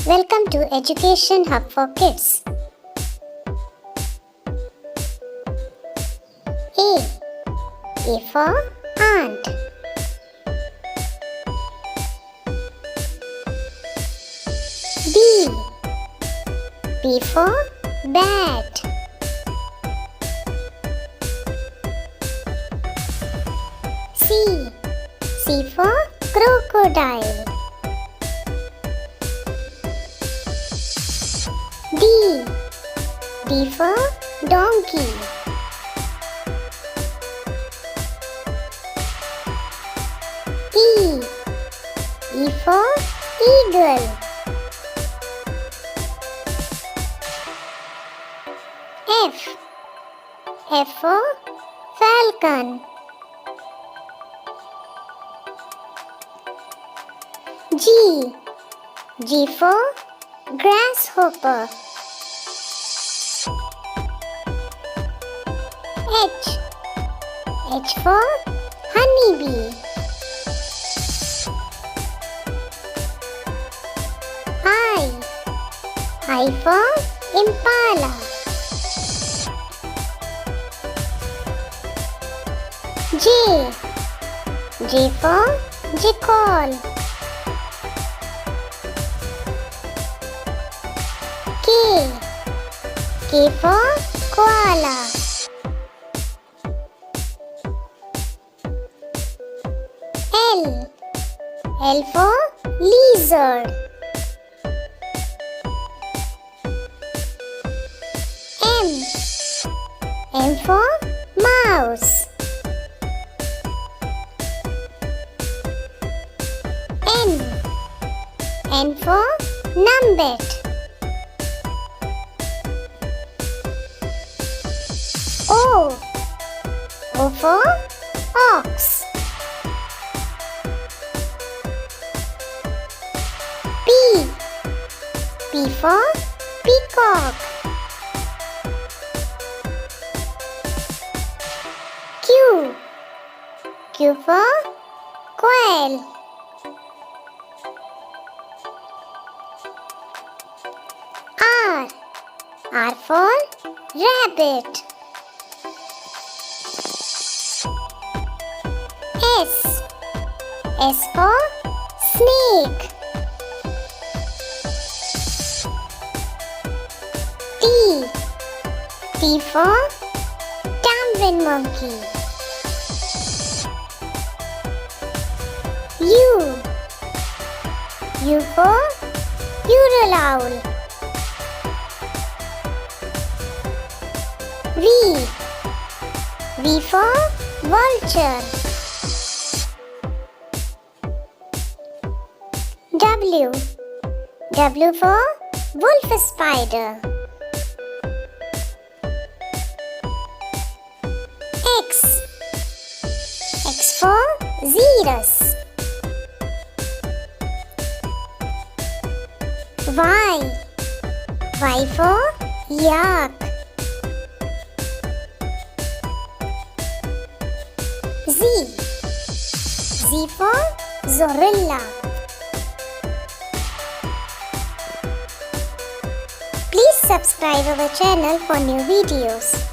Welcome to Education Hub for Kids. A for ant. B for bat. C for crocodile. D for donkey. E for eagle. F for falcon. G for grasshopper. H for honeybee. I for impala. J for jackal. K for koala. L for lizard. M for mouse. N for numbat. O for ox. P for peacock. Q for quail. R for rabbit. S for snake. T for tamarind monkey. U for ural owl. V for vulture. W for wolf spider. X for xerus. Y for yak. Z for zorilla. Please subscribe our channel for new videos.